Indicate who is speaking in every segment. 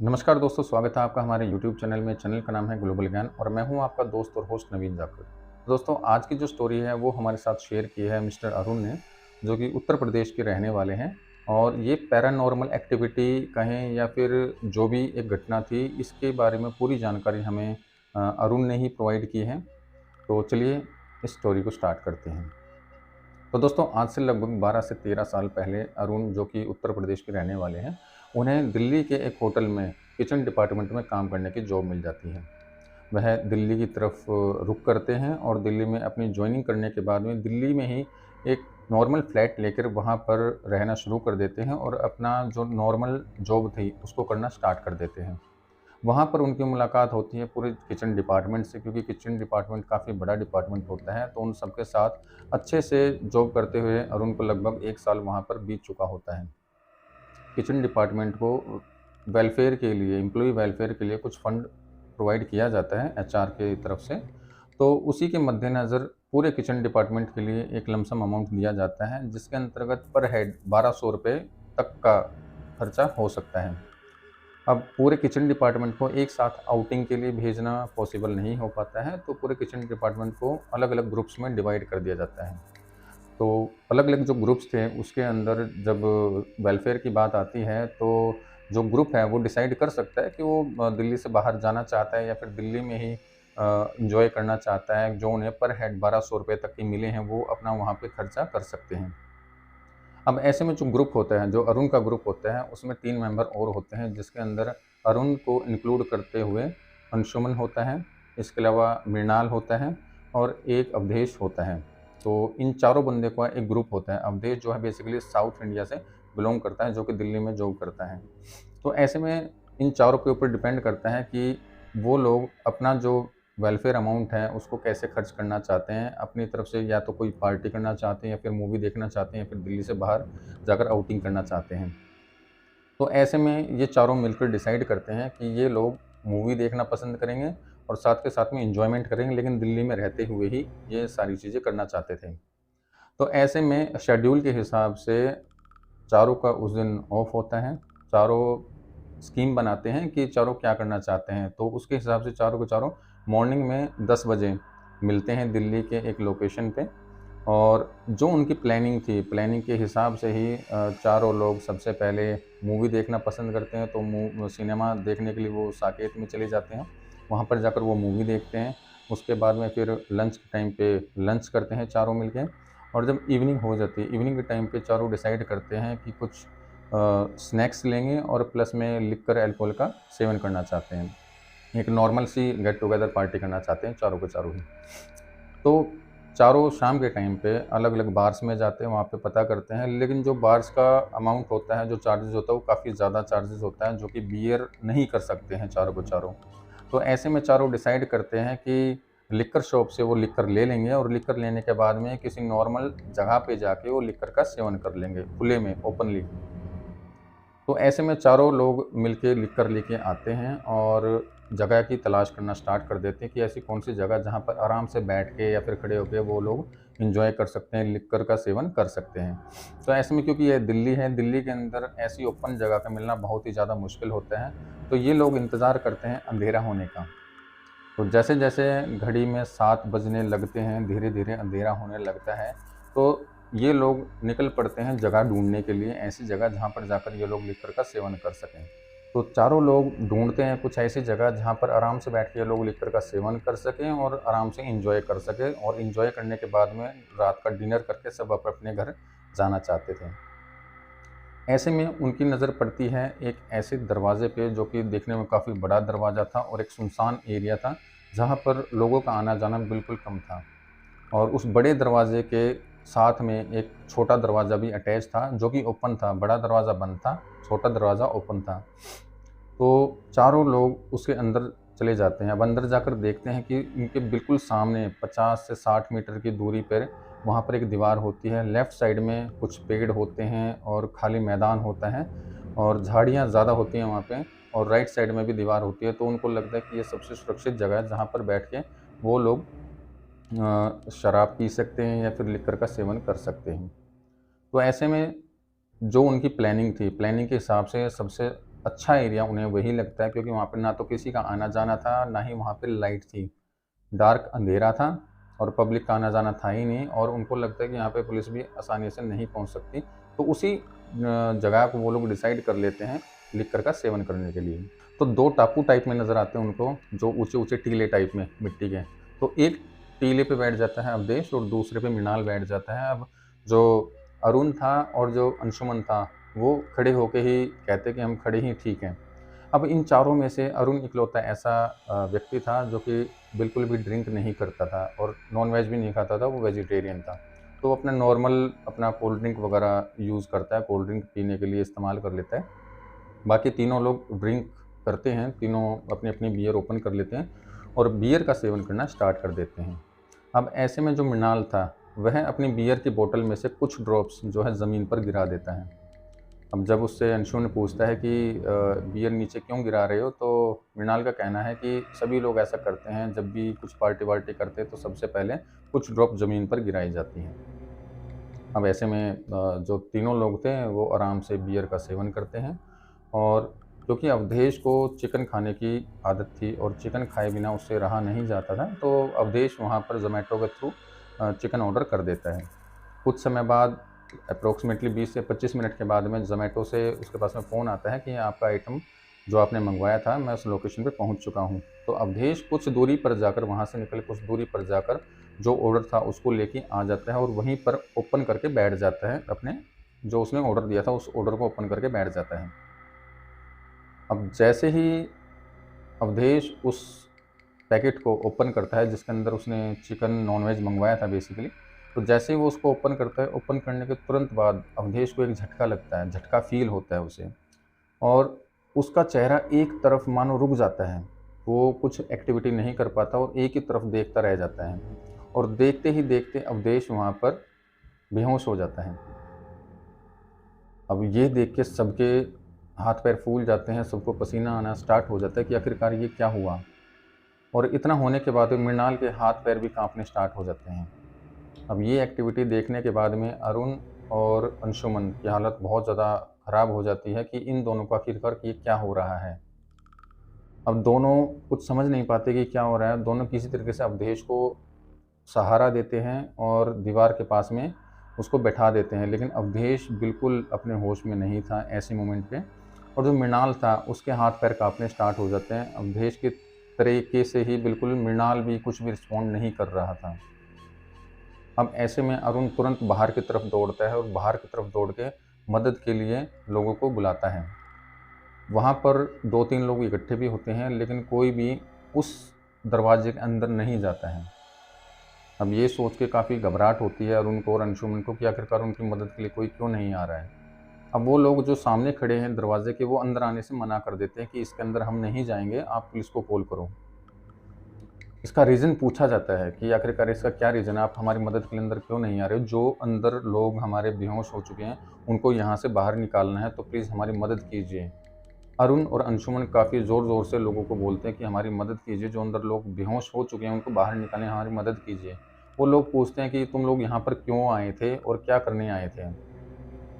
Speaker 1: नमस्कार दोस्तों, स्वागत है आपका हमारे YouTube चैनल में। चैनल का नाम है ग्लोबल ज्ञान और मैं हूं आपका दोस्त और होस्ट नवीन जाखड़। दोस्तों, आज की जो स्टोरी है वो हमारे साथ शेयर की है मिस्टर अरुण ने, जो कि उत्तर प्रदेश के रहने वाले हैं। और ये पैरानॉर्मल एक्टिविटी कहें या फिर जो भी एक घटना थी, इसके बारे में पूरी जानकारी हमें अरुण ने ही प्रोवाइड की है। तो चलिए इस स्टोरी को स्टार्ट करते हैं। तो दोस्तों, आज से लगभग 12 से 13 साल पहले अरुण, जो कि उत्तर प्रदेश के रहने वाले हैं, उन्हें दिल्ली के एक होटल में किचन डिपार्टमेंट में काम करने की जॉब मिल जाती है। वह दिल्ली की तरफ रुख करते हैं और दिल्ली में अपनी जॉइनिंग करने के बाद में दिल्ली में ही एक नॉर्मल फ्लैट लेकर वहाँ पर रहना शुरू कर देते हैं और अपना जो नॉर्मल जॉब थी उसको करना स्टार्ट कर देते हैं। वहाँ पर उनकी मुलाकात होती है पूरे किचन डिपार्टमेंट से, क्योंकि किचन डिपार्टमेंट काफ़ी बड़ा डिपार्टमेंट होता है। तो उन सबके साथ अच्छे से जॉब करते हुए अरुण को लगभग 1 साल वहाँ पर बीत चुका होता है। किचन डिपार्टमेंट को वेलफेयर के लिए, एम्प्लॉयी वेलफेयर के लिए कुछ फंड प्रोवाइड किया जाता है एचआर की तरफ से। तो उसी के मद्देनज़र पूरे किचन डिपार्टमेंट के लिए एक लमसम अमाउंट दिया जाता है, जिसके अंतर्गत पर हेड 1200 रुपये तक का खर्चा हो सकता है। अब पूरे किचन डिपार्टमेंट को एक साथ आउटिंग के लिए भेजना पॉसिबल नहीं हो पाता है, तो पूरे किचन डिपार्टमेंट को अलग-अलग ग्रुप्स में डिवाइड कर दिया जाता है। तो अलग-अलग जो ग्रुप्स थे, उसके अंदर जब वेलफेयर की बात आती है, तो जो ग्रुप है वो डिसाइड कर सकता है कि वो दिल्ली से बाहर जाना चाहता है या फिर दिल्ली में ही एन्जॉय करना चाहता है। जो उन्हें पर हेड 1200 रुपये तक के मिले हैं, वो अपना वहाँ पे खर्चा कर सकते हैं। अब ऐसे में जो ग्रुप होता है, जो अरुण का ग्रुप होता है, उसमें 3 मेंबर और होते हैं, जिसके अंदर अरुण को इंक्लूड करते हुए अंशुमन होता है, इसके अलावा मृणाल होता है और एक अवधेश होता है। तो इन चारों बंदे का एक ग्रुप होता है। अवधेश जो है बेसिकली साउथ इंडिया से बिलॉन्ग करता है, जो कि दिल्ली में जॉब करता है। तो ऐसे में इन चारों के ऊपर डिपेंड करता है कि वो लोग अपना जो वेलफेयर अमाउंट है उसको कैसे खर्च करना चाहते हैं। अपनी तरफ से या तो कोई पार्टी करना चाहते हैं या फिर मूवी देखना चाहते हैं या फिर दिल्ली से बाहर जाकर आउटिंग करना चाहते हैं। तो ऐसे में ये चारों मिलकर डिसाइड करते हैं कि ये लोग मूवी देखना पसंद करेंगे और साथ के साथ में एन्जॉयमेंट करेंगे, लेकिन दिल्ली में रहते हुए ही ये सारी चीज़ें करना चाहते थे। तो ऐसे में शेड्यूल के हिसाब से चारों का उस दिन ऑफ होता है। चारों स्कीम बनाते हैं कि चारों क्या करना चाहते हैं। तो उसके हिसाब से चारों के चारों मॉर्निंग में 10 बजे मिलते हैं दिल्ली के एक लोकेशन पे। और जो उनकी प्लानिंग थी, प्लानिंग के हिसाब से ही चारों लोग सबसे पहले मूवी देखना पसंद करते हैं। तो सिनेमा देखने के लिए वो साकेत में चले जाते हैं। वहाँ पर जाकर वो मूवी देखते हैं। उसके बाद में फिर लंच के टाइम पे लंच करते हैं चारों मिलके। और जब इवनिंग हो जाती है, इवनिंग के टाइम पे चारों डिसाइड करते हैं कि कुछ स्नैक्स लेंगे और प्लस में लिक्कर अल्कोहल का सेवन करना चाहते हैं। एक नॉर्मल सी गेट टुगेदर पार्टी करना चाहते हैं चारों के चारों ही। तो चारों शाम के टाइम पे अलग-अलग बार्स में जाते हैं, वहाँ पे पता करते हैं। लेकिन जो बार्स का अमाउंट होता है, जो चार्जेज़ होता है, वो काफ़ी ज़्यादा चार्जेज़ होता है, जो कि बियर नहीं कर सकते हैं चारों के चारों। तो ऐसे में चारों डिसाइड करते हैं कि लिक्कर शॉप से वो लिक्कर ले लेंगे और लिक्कर लेने के बाद में किसी नॉर्मल जगह पे जाके वो लिक्कर का सेवन कर लेंगे, खुले में, ओपनली। तो ऐसे में चारों लोग मिलके लिकर लेके आते हैं और जगह की तलाश करना स्टार्ट कर देते हैं कि ऐसी कौन-सी जगह जहाँ पर आराम से बैठ के या फिर खड़े होके वो लोग एन्जॉय कर सकते हैं, लिकर का सेवन कर सकते हैं। तो ऐसे में क्योंकि ये दिल्ली है, दिल्ली के अंदर ऐसी ओपन जगह का मिलना बहुत ही ज़्यादा मुश्किल होता है। तो ये लोग इंतज़ार करते हैं अंधेरा होने का। तो जैसे-जैसे घड़ी में 7 बजने लगते हैं, धीरे-धीरे अंधेरा होने लगता है, तो ये लोग निकल पड़ते हैं जगह ढूँढने के लिए, ऐसी जगह जहाँ पर जाकर ये लोग लिकर का सेवन कर सकें। तो चारों लोग ढूँढते हैं कुछ ऐसी जगह जहाँ पर आराम से बैठ के ये लोग लिकर का सेवन कर सकें और आराम से एन्जॉय कर सकें, और एन्जॉय करने के बाद में रात का डिनर करके सब अपने घर जाना चाहते थे। ऐसे में उनकी नज़र पड़ती है एक ऐसे दरवाज़े पे, जो कि देखने में काफ़ी बड़ा दरवाज़ा था और एक सुनसान एरिया था, जहाँ पर लोगों का आना-जाना बिल्कुल कम था। और उस बड़े दरवाज़े के साथ में एक छोटा दरवाज़ा भी अटैच था, जो कि ओपन था। बड़ा दरवाज़ा बंद था, छोटा दरवाज़ा ओपन था। तो चारों लोग उसके अंदर चले जाते हैं। अब अंदर जाकर देखते हैं कि उनके बिल्कुल सामने 50 से 60 मीटर की दूरी पर वहाँ पर एक दीवार होती है। लेफ़्ट साइड में कुछ पेड़ होते हैं और खाली मैदान होता है और झाड़ियाँ ज़्यादा होती हैं वहाँ पे, और राइट साइड में भी दीवार होती है। तो उनको लगता है कि ये सबसे सुरक्षित जगह है, जहाँ पर बैठ के वो लोग शराब पी सकते हैं या फिर लिकर का सेवन कर सकते हैं। तो ऐसे में जो उनकी प्लानिंग थी, प्लानिंग के हिसाब से सबसे अच्छा एरिया उन्हें वही लगता है, क्योंकि वहाँ पे ना तो किसी का आना-जाना था, ना ही वहाँ पे लाइट थी। डार्क अंधेरा था और पब्लिक का आना-जाना था ही नहीं, और उनको लगता है कि यहाँ पे पुलिस भी आसानी से नहीं पहुँच सकती। तो उसी जगह को वो लोग डिसाइड कर लेते हैं लिक्कर का सेवन करने के लिए। तो 2 टापू टाइप में नज़र आते हैं उनको, जो ऊँचे-ऊँचे टीले टाइप में मिट्टी के। तो एक टीले पे बैठ जाता है अवधेश और दूसरे पे मृणाल बैठ जाता है। अब जो अरुण था और जो अंशुमन था, वो खड़े होके ही कहते कि हम खड़े ही ठीक हैं। अब इन चारों में से अरुण इकलौता ऐसा व्यक्ति था जो कि बिल्कुल भी ड्रिंक नहीं करता था और नॉन-वेज भी नहीं खाता था, वो वेजिटेरियन था। तो वो अपना नॉर्मल अपना कोल्ड ड्रिंक वगैरह यूज़ करता है, कोल्ड ड्रिंक पीने के लिए इस्तेमाल कर लेता है। बाकी तीनों लोग ड्रिंक करते हैं, तीनों अपनी-अपनी बियर ओपन कर लेते हैं और बियर का सेवन करना स्टार्ट कर देते हैं। अब ऐसे में जो मृणाल था, वह अपनी बियर की बोतल में से कुछ ड्रॉप्स जो है ज़मीन पर गिरा देता है। अब जब उससे अंशुमन पूछता है कि बियर नीचे क्यों गिरा रहे हो? तो मृणाल का कहना है कि सभी लोग ऐसा करते हैं, जब भी कुछ पार्टी-वार्टी करते हैं तो सबसे पहले कुछ ड्रॉप ज़मीन पर गिराई जाती हैं। अब ऐसे में जो तीनों लोग थे वो आराम से बियर का सेवन करते हैं, और क्योंकि अवधेश को चिकन खाने की आदत थी और चिकन खाए बिना उससे रहा नहीं जाता था, तो अवधेश वहाँ पर ज़ोमैटो के थ्रू चिकन ऑर्डर कर देता है। कुछ समय बाद अप्रॉक्सिमेटली 20 से 25 मिनट के बाद में ज़ोमैटो से उसके पास में फ़ोन आता है कि आपका आइटम जो आपने मंगवाया था, मैं उस लोकेशन पे पहुँच चुका हूँ। तो अवधेश कुछ दूरी पर जाकर, वहाँ से निकल कुछ दूरी पर जाकर जो ऑर्डर था उसको लेके आ जाता है और वहीं पर ओपन करके बैठ जाता है, अपने जो उसने ऑर्डर दिया था उस ऑर्डर को ओपन करके बैठ जाता है। अब जैसे ही अवधेश उस पैकेट को ओपन करता है जिसके अंदर उसने चिकन नॉन-वेज मंगवाया था बेसिकली, तो जैसे ही वो उसको ओपन करता है, ओपन करने के तुरंत बाद अवधेश को एक झटका लगता है, झटका फ़ील होता है उसे, और उसका चेहरा एक तरफ मानो रुक जाता है। वो कुछ एक्टिविटी नहीं कर पाता और एक ही तरफ देखता रह जाता है, और देखते ही देखते अवधेश वहाँ पर बेहोश हो जाता है। अब ये देख के सबके हाथ-पैर फूल जाते हैं, सबको पसीना आना स्टार्ट हो जाता है कि आखिरकार ये क्या हुआ? और इतना होने के बाद भी मृणाल के हाथ-पैर भी काँपने स्टार्ट हो जाते हैं। अब ये एक्टिविटी देखने के बाद में अरुण और अंशुमन की हालत बहुत ज़्यादा ख़राब हो जाती है कि इन दोनों को आखिरकार ये क्या हो रहा है। अब दोनों कुछ समझ नहीं पाते कि क्या हो रहा है। दोनों किसी तरीके से अवधेश को सहारा देते हैं और दीवार के पास में उसको बैठा देते हैं, लेकिन अवधेश बिल्कुल अपने होश में नहीं था ऐसे मोमेंट पे, और जो मृणाल था उसके हाथ-पैर काँपने स्टार्ट हो जाते हैं। अवधेश के तरीके से ही बिल्कुल मृणाल भी कुछ भी रिस्पॉन्ड नहीं कर रहा था। अब ऐसे में अरुण तुरंत बाहर की तरफ दौड़ता है और बाहर की तरफ दौड़ के मदद के लिए लोगों को बुलाता है। वहाँ पर 2-3 लोग इकट्ठे भी होते हैं, लेकिन कोई भी उस दरवाजे के अंदर नहीं जाता है। अब ये सोच के काफ़ी घबराहट होती है अरुण को और अंशुमन को कि आखिरकार उनकी मदद के लिए कोई क्यों नहीं आ रहा है। अब वो लोग जो सामने खड़े हैं दरवाजे के, वो अंदर आने से मना कर देते हैं कि इसके अंदर हम नहीं जाएँगे, आप पुलिस को कॉल करो। इसका रीज़न पूछा जाता है कि आखिरकार इसका क्या रीज़न है, आप हमारी मदद के लिए अंदर क्यों नहीं आ रहे हो? जो अंदर लोग हमारे बेहोश हो चुके हैं, उनको यहाँ से बाहर निकालना है, तो प्लीज़ हमारी मदद कीजिए। अरुण और अंशुमन काफ़ी ज़ोर-ज़ोर से लोगों को बोलते हैं कि हमारी मदद कीजिए, जो अंदर लोग बेहोश हो चुके हैं, उनको बाहर निकालें, हमारी मदद कीजिए। वो लोग पूछते हैं कि तुम लोग यहाँ पर क्यों आए थे और क्या करने आए थे?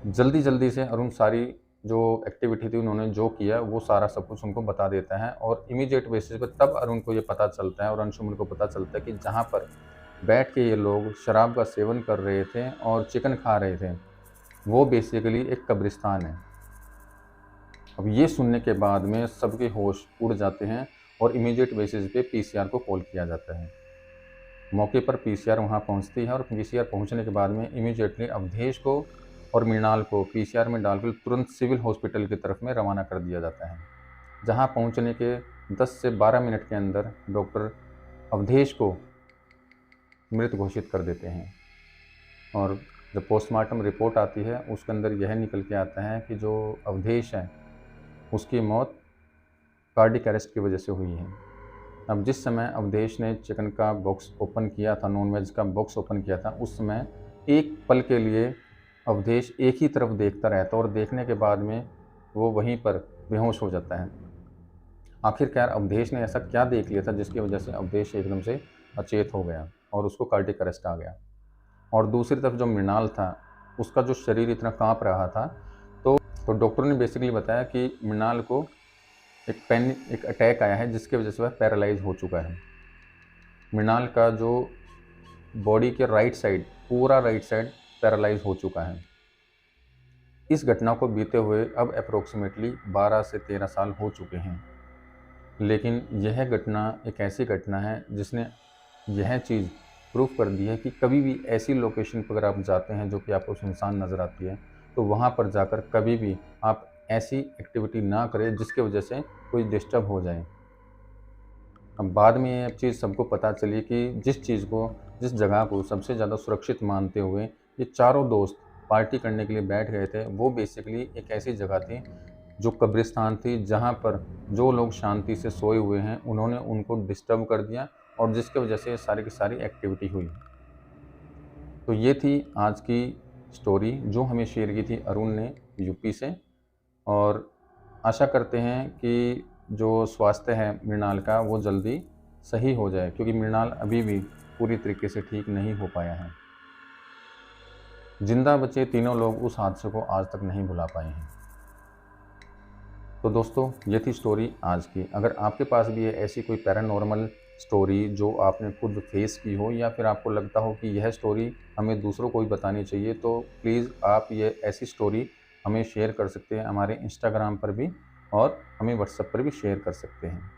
Speaker 1: जल्दी-जल्दी से अरुण सारी जो एक्टिविटी थी उन्होंने जो किया वो सारा सब कुछ उनको बता देता है, और इमीडिएट बेसिस पे तब अरुण को ये पता चलता है और अंशुमन को पता चलता है कि जहाँ पर बैठ के ये लोग शराब का सेवन कर रहे थे और चिकन खा रहे थे, वो बेसिकली एक कब्रिस्तान है। अब ये सुनने के बाद में सबके होश उड़ जाते हैं और इमीडिएट बेसिस पे पीसीआर को कॉल किया जाता है। मौके पर पीसीआर वहाँ पहुँचती है और पीसीआर पहुँचने के बाद में इमीडिएटली अवधेश को और मृणाल को पीसीआर में डालकर तुरंत सिविल हॉस्पिटल की तरफ में रवाना कर दिया जाता है। जहाँ पहुँचने के 10 से 12 मिनट के अंदर डॉक्टर अवधेश को मृत घोषित कर देते हैं, और जब पोस्टमार्टम रिपोर्ट आती है उसके अंदर यह निकल के आता है कि जो अवधेश है उसकी मौत कार्डियक अरेस्ट की वजह से हुई है। अब जिस समय अवधेश ने चिकन का बॉक्स ओपन किया था, नॉन-वेज का बॉक्स ओपन किया था, उस समय एक पल के लिए अवधेश एक ही तरफ देखता रहता है और देखने के बाद में वो वहीं पर बेहोश हो जाता है। आखिरकार अवधेश ने ऐसा क्या देख लिया था जिसकी वजह से अवधेश एकदम से अचेत हो गया और उसको कार्डियक अरेस्ट आ गया। और दूसरी तरफ जो मृणाल था, उसका जो शरीर इतना काँप रहा था तो डॉक्टर ने बेसिकली बताया कि मृणाल को एक अटैक आया है जिसकी वजह से वह पैरालाइज हो चुका है। मृणाल का जो बॉडी के राइट साइड, पूरा राइट साइड पैरालाइज हो चुका है। इस घटना को बीते हुए अब अप्रोक्सीमेटली 12 से 13 साल हो चुके हैं, लेकिन यह घटना एक ऐसी घटना है जिसने यह चीज़ प्रूव कर दी है कि कभी भी ऐसी लोकेशन पर अगर आप जाते हैं जो कि आपको सुनसान नज़र आती है, तो वहाँ पर जाकर कभी भी आप ऐसी एक्टिविटी ना करें जिसकी वजह से कोई डिस्टर्ब हो जाए। अब बाद में ये चीज़ सबको पता चली कि जिस जगह को सबसे ज़्यादा सुरक्षित मानते हुए ये चारों दोस्त पार्टी करने के लिए बैठ गए थे, वो बेसिकली एक ऐसी जगह थी जो कब्रिस्तान थी, जहाँ पर जो लोग शांति से सोए हुए हैं उन्होंने उनको डिस्टर्ब कर दिया और जिसकी वजह से सारी की सारी एक्टिविटी हुई। तो ये थी आज की स्टोरी जो हमें शेयर की थी अरुण ने यूपी से। और आशा करते हैं कि जो स्वास्थ्य है मृणाल का वो जल्दी सही हो जाए, क्योंकि मृणाल अभी भी पूरी तरीके से ठीक नहीं हो पाया है। जिंदा बचे तीनों लोग उस हादसे को आज तक नहीं भुला पाए हैं। तो दोस्तों ये थी स्टोरी आज की। अगर आपके पास भी है ऐसी कोई पैरानॉर्मल स्टोरी जो आपने खुद फेस की हो, या फिर आपको लगता हो कि यह स्टोरी हमें दूसरों को भी बतानी चाहिए, तो प्लीज़ आप ये ऐसी स्टोरी हमें शेयर कर सकते हैं हमारे इंस्टाग्राम पर भी, और हमें व्हाट्सएप पर भी शेयर कर सकते हैं।